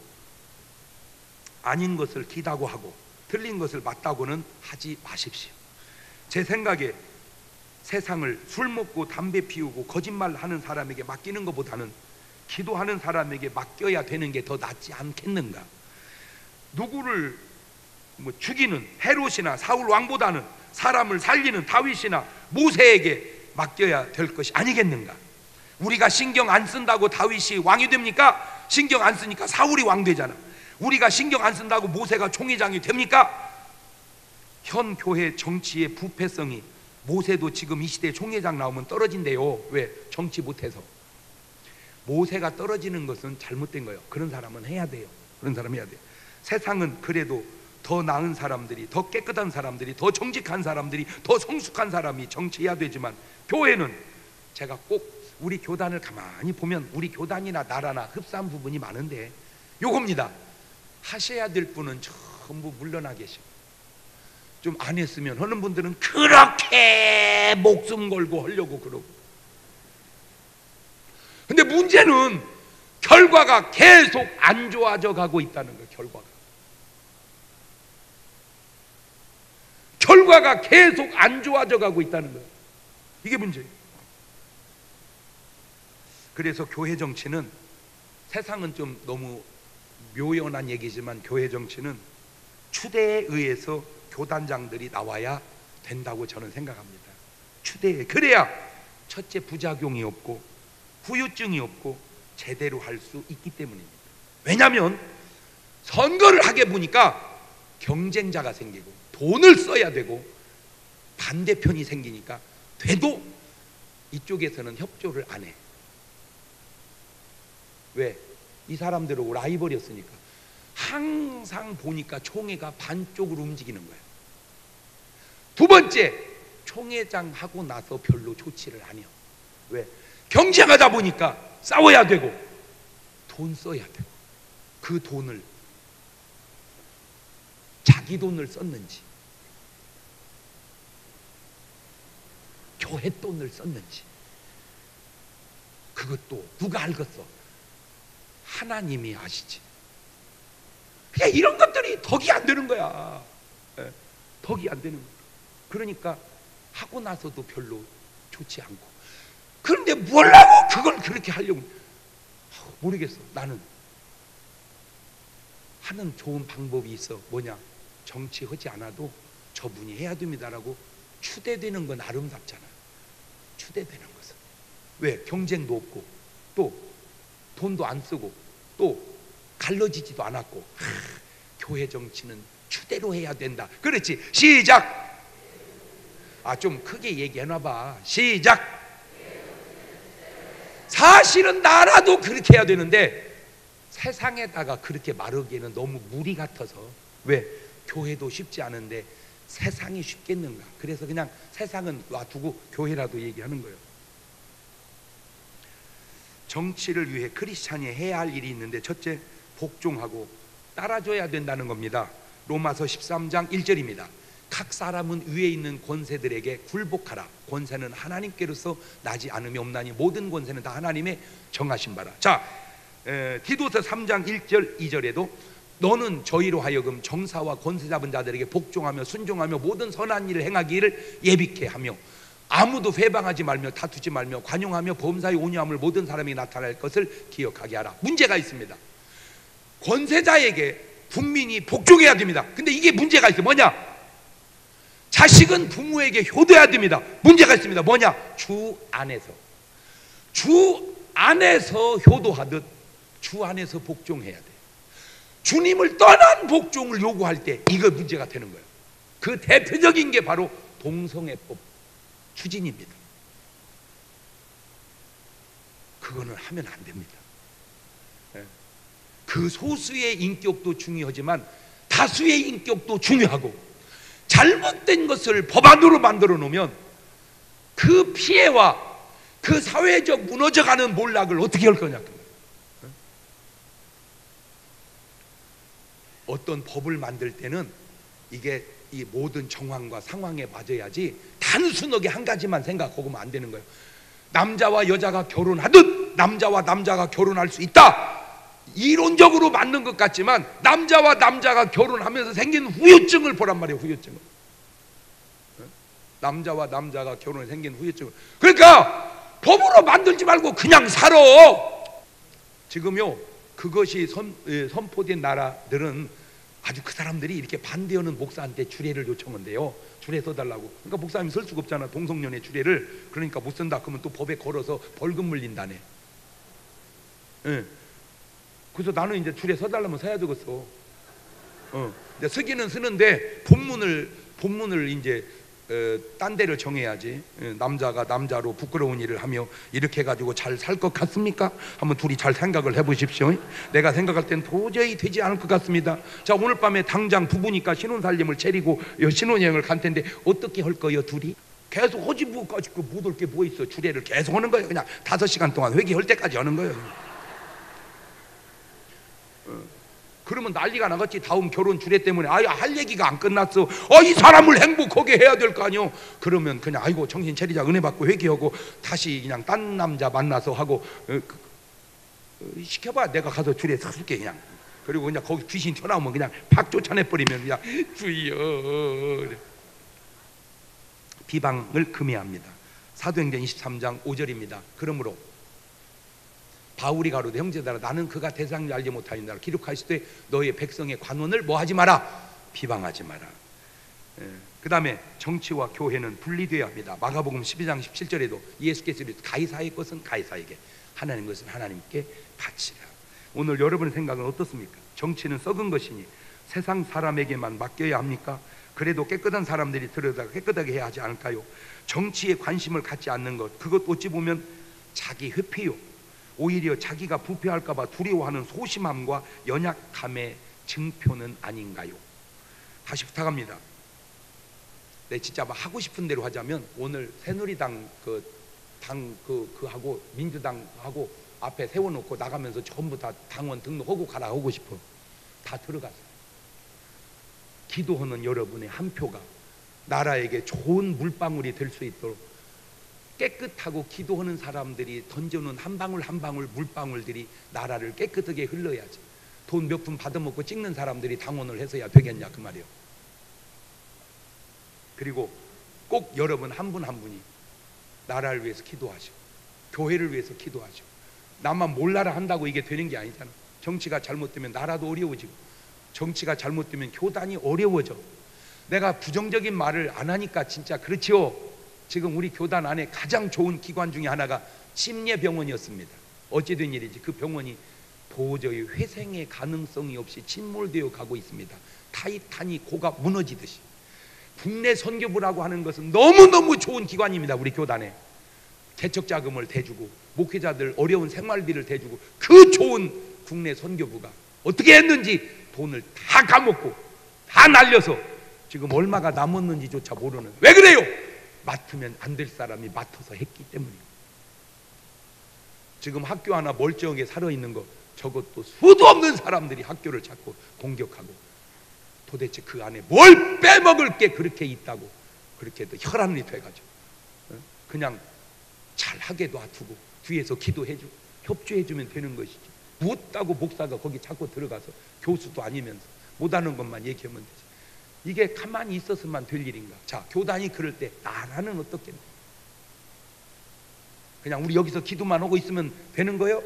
아닌 것을 기다고 하고 틀린 것을 맞다고는 하지 마십시오. 제 생각에 세상을 술 먹고 담배 피우고 거짓말하는 사람에게 맡기는 것보다는 기도하는 사람에게 맡겨야 되는 게 더 낫지 않겠는가. 누구를 죽이는 헤롯이나 사울 왕보다는 사람을 살리는 다윗이나 모세에게 맡겨야 될 것이 아니겠는가. 우리가 신경 안 쓴다고 다윗이 왕이 됩니까? 신경 안 쓰니까 사울이 왕 되잖아. 우리가 신경 안 쓴다고 모세가 총회장이 됩니까? 현 교회 정치의 부패성이 모세도 지금 이 시대에 총회장 나오면 떨어진대요. 왜? 정치 못해서. 모세가 떨어지는 것은 잘못된 거예요. 그런 사람은 해야 돼요. 그런 사람 해야 돼요. 세상은 그래도 더 나은 사람들이, 더 깨끗한 사람들이, 더 정직한 사람들이, 더 성숙한 사람이 정치해야 되지만, 교회는 제가 꼭 우리 교단을 가만히 보면 우리 교단이나 나라나 흡사한 부분이 많은데 요겁니다. 하셔야 될 분은 전부 물러나 계시고, 좀 안 했으면 하는 분들은 그렇게 목숨 걸고 하려고 그러고. 근데 문제는 결과가 계속 안 좋아져 가고 있다는 거예요. 결과가 계속 안 좋아져 가고 있다는 거예요. 이게 문제예요. 그래서 교회 정치는, 세상은 좀 너무 묘연한 얘기지만 교회 정치는 추대에 의해서 교단장들이 나와야 된다고 저는 생각합니다. 추대에. 그래야 첫째 부작용이 없고 후유증이 없고 제대로 할 수 있기 때문입니다. 왜냐하면 선거를 하게 보니까 경쟁자가 생기고 돈을 써야 되고 반대편이 생기니까 돼도 이쪽에서는 협조를 안 해. 왜? 이 사람들하고 라이벌이었으니까. 항상 보니까 총회가 반쪽으로 움직이는 거예요. 두 번째, 총회장 하고 나서 별로 좋지를 않아요. 왜? 경쟁하다 보니까 싸워야 되고 돈 써야 되고, 그 돈을 자기 돈을 썼는지 교회 돈을 썼는지 그것도 누가 알겠어? 하나님이 아시지. 그냥 이런 것들이 덕이 안 되는 거야. 덕이 안 되는 거야. 그러니까 하고 나서도 별로 좋지 않고. 그런데 뭐라고 그걸 그렇게 하려고. 모르겠어. 나는 하는 좋은 방법이 있어. 뭐냐? 정치하지 않아도 저분이 해야 됩니다라고 추대되는 건 아름답잖아. 추대되는 것은. 왜? 경쟁도 없고 또 돈도 안 쓰고 또 갈라지지도 않았고. 교회 정치는 추대로 해야 된다. 그렇지. 시작. 좀 크게 얘기해놔봐. 시작. 사실은 나라도 그렇게 해야 되는데 세상에다가 그렇게 말하기에는 너무 무리 같아서. 왜? 교회도 쉽지 않은데 세상이 쉽겠는가. 그래서 그냥 세상은 놔두고 교회라도 얘기하는 거예요. 정치를 위해 크리스찬이 해야 할 일이 있는데, 첫째, 복종하고 따라줘야 된다는 겁니다. 로마서 13장 1절입니다. 각 사람은 위에 있는 권세들에게 굴복하라. 권세는 하나님께로서 나지 않음이 없나니 모든 권세는 다 하나님의 정하신 바라. 자, 디도서 3장 1절 2절에도 너는 저희로 하여금 정사와 권세 잡은 자들에게 복종하며 순종하며 모든 선한 일을 행하기를 예비케 하며 아무도 회방하지 말며 다투지 말며 관용하며 범사의 온유함을 모든 사람이 나타낼 것을 기억하게 하라. 문제가 있습니다. 권세자에게 국민이 복종해야 됩니다. 근데 이게 문제가 있어요. 뭐냐? 자식은 부모에게 효도해야 됩니다. 문제가 있습니다. 뭐냐? 주 안에서 효도하듯 주 안에서 복종해야 돼. 주님을 떠난 복종을 요구할 때 이거 문제가 되는 거예요. 그 대표적인 게 바로 동성애법 추진입니다. 그거는 하면 안 됩니다. 그 소수의 인격도 중요하지만 다수의 인격도 중요하고, 잘못된 것을 법안으로 만들어 놓으면 그 피해와 그 사회적 무너져가는 몰락을 어떻게 할 거냐. 어떤 법을 만들 때는 이게 이 모든 정황과 상황에 맞아야지 단순하게 한 가지만 생각하고는 안 되는 거예요. 남자와 여자가 결혼하듯 남자와 남자가 결혼할 수 있다. 이론적으로 맞는 것 같지만 남자와 남자가 결혼하면서 생긴 후유증을 보란 말이에요. 후유증을. 남자와 남자가 결혼에 생긴 후유증을. 그러니까 법으로 만들지 말고 그냥 살아. 지금요 그것이 선포된 나라들은 아주 그 사람들이 이렇게 반대하는 목사한테 주례를 요청한대요. 주례 써달라고. 그러니까 목사님이 쓸 수가 없잖아. 동성연애 주례를. 그러니까 못 쓴다. 그러면 또 법에 걸어서 벌금 물린다네. 그래서 나는 이제 주례 써달라면 써야 되겠어. 이제 쓰기는 쓰는데 본문을 이제 딴 데를 정해야지. 남자가 남자로 부끄러운 일을 하며 이렇게 해가지고 잘 살 것 같습니까? 한번 둘이 잘 생각을 해보십시오. 내가 생각할 땐 도저히 되지 않을 것 같습니다. 자, 오늘 밤에 당장 부부니까 신혼살림을 차리고 신혼여행을 갈 텐데 어떻게 할 거예요 둘이? 계속 허지부까지 못 올 게 뭐 있어. 주례를 계속 하는 거예요. 그냥 5시간 동안 회개할 때까지 하는 거예요. 그러면 난리가 나겠지. 다음 결혼 주례 때문에 할 얘기가 안 끝났어. 이 사람을 행복하게 해야 될 거 아니요. 그러면 그냥 아이고 정신 차리자, 은혜 받고 회개하고 다시 그냥 딴 남자 만나서 하고 시켜봐. 내가 가서 주례 사줄게 그냥. 그리고 그냥 거기 귀신 튀어나오면 그냥 팍 쫓아내버리면 그냥 주여. 비방을 금해합니다. 사도행전 23장 5절입니다. 그러므로 바울이 가로되 형제들아 나는 그가 대상을 알지 못하였나라 기록하시되 너의 백성의 관원을 뭐하지 마라, 비방하지 마라. 그 다음에 정치와 교회는 분리되어야 합니다. 마가복음 12장 17절에도 예수께서 가이사의 것은 가이사에게, 하나님 것은 하나님께 바치라. 오늘 여러분의 생각은 어떻습니까? 정치는 썩은 것이니 세상 사람에게만 맡겨야 합니까? 그래도 깨끗한 사람들이 들여다가 깨끗하게 해야 하지 않을까요? 정치에 관심을 갖지 않는 것, 그것 어찌 보면 자기 회피요, 오히려 자기가 부패할까 봐 두려워하는 소심함과 연약함의 증표는 아닌가요? 다시 부탁합니다. 네, 진짜 막 하고 싶은 대로 하자면 오늘 새누리당 하고 민주당하고 앞에 세워놓고 나가면서 전부 다 당원 등록하고 가라 하고 싶어. 다 들어가세요. 기도하는 여러분의 한 표가 나라에게 좋은 물방울이 될 수 있도록 깨끗하고 기도하는 사람들이 던져놓은 한 방울 한 방울 물방울들이 나라를 깨끗하게 흘러야지. 돈 몇 푼 받아먹고 찍는 사람들이 당원을 해서야 되겠냐 그 말이에요. 그리고 꼭 여러분 한 분 한 분이 나라를 위해서 기도하시고 교회를 위해서 기도하시고, 나만 몰라라 한다고 이게 되는 게 아니잖아. 정치가 잘못되면 나라도 어려워지고 정치가 잘못되면 교단이 어려워져. 내가 부정적인 말을 안 하니까 진짜 그렇지요. 지금 우리 교단 안에 가장 좋은 기관 중에 하나가 심예병원이었습니다. 어찌된 일이지 그 병원이 도저히 회생의 가능성이 없이 침몰되어 가고 있습니다. 타이탄이 고가 무너지듯이. 국내 선교부라고 하는 것은 너무너무 좋은 기관입니다. 우리 교단에 개척자금을 대주고 목회자들 어려운 생활비를 대주고, 그 좋은 국내 선교부가 어떻게 했는지 돈을 다 까먹고 다 날려서 지금 얼마가 남았는지조차 모르는. 왜 그래요? 맡으면 안 될 사람이 맡아서 했기 때문입니다. 지금 학교 하나 멀쩡하게 살아있는 거, 저것도 수도 없는 사람들이 학교를 자꾸 공격하고, 도대체 그 안에 뭘 빼먹을 게 그렇게 있다고 그렇게 또 혈안이 돼가지고 그냥 잘하게 놔두고 뒤에서 기도해주고 협조해주면 되는 것이지. 무엇다고 목사가 거기 자꾸 들어가서 교수도 아니면서 못하는 것만 얘기하면 되지. 이게 가만히 있었으면 될 일인가? 자, 교단이 그럴 때 나라는 어떻겠냐? 그냥 우리 여기서 기도만 하고 있으면 되는 거예요?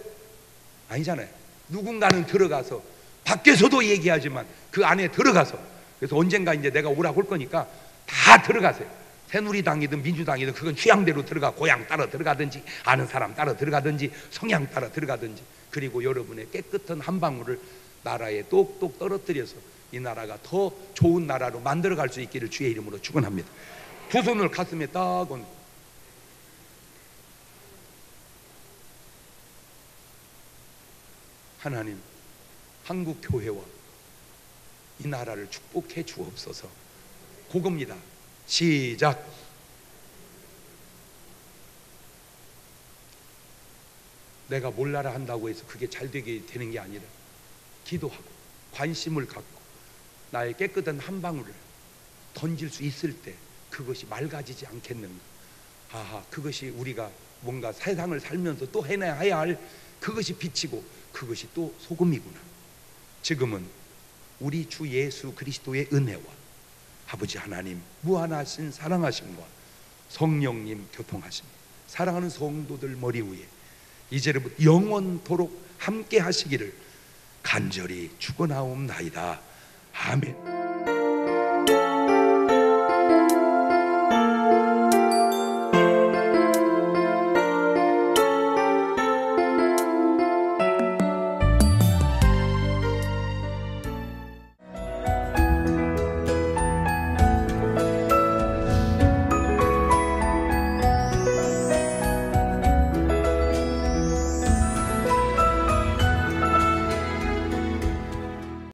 아니잖아요. 누군가는 들어가서, 밖에서도 얘기하지만 그 안에 들어가서, 그래서 언젠가 이제 내가 오라고 할 거니까 다 들어가세요. 새누리당이든 민주당이든 그건 취향대로 들어가, 고향 따라 들어가든지 아는 사람 따라 들어가든지 성향 따라 들어가든지, 그리고 여러분의 깨끗한 한 방울을 나라에 똑똑 떨어뜨려서 이 나라가 더 좋은 나라로 만들어갈 수 있기를 주의 이름으로 축원합니다. 두 손을 가슴에 딱 얹고 하나님, 한국 교회와 이 나라를 축복해 주옵소서. 그겁니다. 시작. 내가 몰라라 한다고 해서 그게 잘 되게 되는 게 아니라 기도하고 관심을 갖고 나의 깨끗한 한 방울을 던질 수 있을 때 그것이 맑아지지 않겠는가. 아하, 그것이 우리가 뭔가 세상을 살면서 또 해내야 할 그것이 빛이고 그것이 또 소금이구나. 지금은 우리 주 예수 그리스도의 은혜와 아버지 하나님 무한하신 사랑하심과 성령님 교통하심, 사랑하는 성도들 머리 위에 이제부터 영원토록 함께 하시기를 간절히 축원하옵나이다. 아멘.